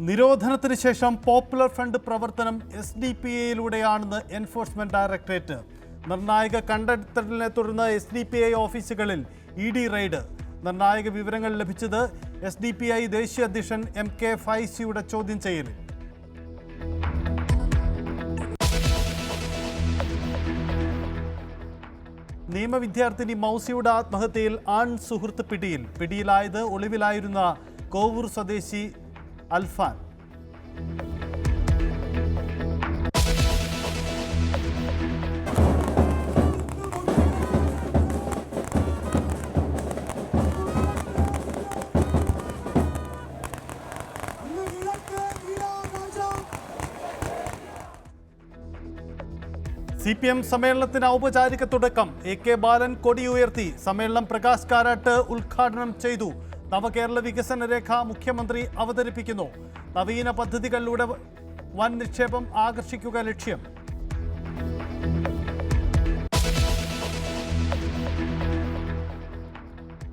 നിരോധനത്തിന് ശേഷം popular front പ്രവർത്തനം SDPIയിലൂടെയാണെന്ന് enforcement directorate. നിർണായക കണ്ടെത്തലിനെ തുടർന്ന് SDPI ഓഫീസുകളിൽ ED റെയ്ഡ്. നിർണായക വിവരങ്ങൾ ലഭിച്ചത് SDPI ദേശീയ അധ്യക്ഷൻ MK ഫൈസിയുടെ ചോദ്യം ചെയ്യലിൽ. നിയമവിദ്യാർത്ഥിനി മൗസിയുടെ ആത്മഹത്യയിൽ ആൺ സുഹൃത്ത് പിടിയിലായത് ഒളിവിലായിരുന്ന കോവൂർ സ്വദേശി അൽഫാൻ. CPM സമ്മേളനത്തിന് ഔപചാരിക തുടക്കം. AK ബാലൻ കൊടിയുയർത്തി. സമ്മേളനം പ്രകാശ് കാരാട്ട് ഉദ്ഘാടനം ചെയ്തു. നവകേരള വികസന രേഖ മുഖ്യമന്ത്രി അവതരിപ്പിക്കുന്നു. നവീന പദ്ധതികളിലൂടെ വൻ നിക്ഷേപം ആകർഷിക്കുക ലക്ഷ്യം.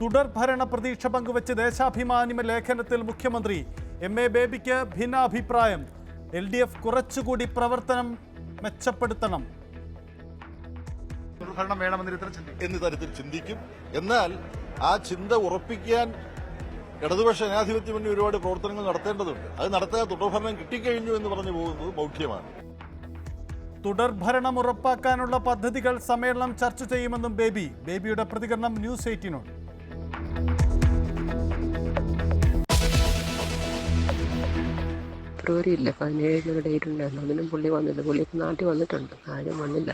തുടർഭരണ പ്രതീക്ഷ പങ്കുവച്ച് ദേശാഭിമാനി ലേഖനത്തിൽ മുഖ്യമന്ത്രി. MA ബേബിക്ക് ഭിന്നാഭിപ്രായം. LDF കുറച്ചുകൂടി പ്രവർത്തനം മെച്ചപ്പെടുത്തണം എന്ന തരത്തിൽ ചിന്തിക്കും. എന്നാൽ ആ ചിന്ത ഉറപ്പിക്കാൻ ഇടതുപക്ഷ ജനാധിപത്യ മുന്നണി ഒരുപാട് പ്രവർത്തനങ്ങൾ നടത്തേണ്ടതുണ്ട്. അത് നടത്താൻ തുടർഭരണം കിട്ടിക്കഴിഞ്ഞു എന്ന് പറഞ്ഞു പോകുന്നത് മൗഢ്യമാണ്. തുടർഭരണം ഉറപ്പാക്കാനുള്ള പദ്ധതികൾ സമ്മേളനം ചർച്ച ചെയ്യുമെന്നും ബേബിയുടെ പ്രതികരണം ന്യൂസ് 18നോട്. ഫെബ്രുവരി ഇല്ല 17 ഡേറ്റ് ഉണ്ടായിരുന്നു. അതിനും പുള്ളി വന്നില്ല. പുള്ളി ഇപ്പം നാട്ടിൽ വന്നിട്ടുണ്ട്. ആരും വന്നില്ല.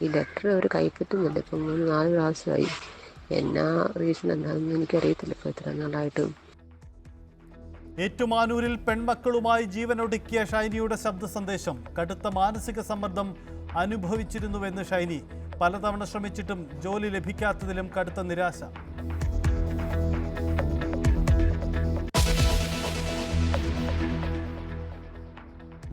ഈ ലെറ്റർ അവർ കൈപ്പറ്റുന്നില്ല. ഇപ്പം 3-4 പ്രാവശ്യമായി. എന്നാ റീസൺ എന്താണെന്ന് എനിക്കറിയത്തില്ല. ഇപ്പോൾ ഇത്ര നാളായിട്ടും. ഏറ്റുമാനൂരിൽ പെൺമക്കളുമായി ജീവനൊടുക്കിയ ഷൈനിയുടെ ശബ്ദ സന്ദേശം. കടുത്ത മാനസിക സമ്മർദ്ദം അനുഭവിച്ചിരുന്നുവെന്ന് ഷൈനി. പലതവണ ശ്രമിച്ചിട്ടും ജോലി ലഭിക്കാത്തതിലും കടുത്ത നിരാശ.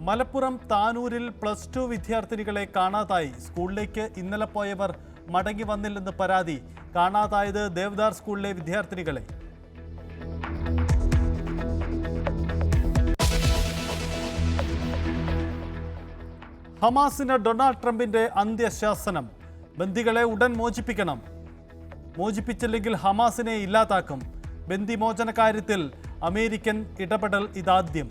മലപ്പുറം താനൂരിൽ +2 വിദ്യാർത്ഥിനികളെ കാണാതായി. സ്കൂളിലേക്ക് ഇന്നലെ പോയവർ മടങ്ങി വന്നില്ലെന്ന് പരാതി. കാണാതായത് ദേവദാർ സ്കൂളിലെ വിദ്യാർത്ഥിനികളെ. ഹമാസിന് ഡൊണാൾഡ് ട്രംപിന്റെ അന്ത്യശാസനം. ബന്ദികളെ ഉടൻ മോചിപ്പിക്കണം. മോചിപ്പിച്ചില്ലെങ്കിൽ ഹമാസിനെ ഇല്ലാതാക്കും. ബന്ദിമോചന കാര്യത്തിൽ അമേരിക്കൻ ഇടപെടൽ ഇതാദ്യം.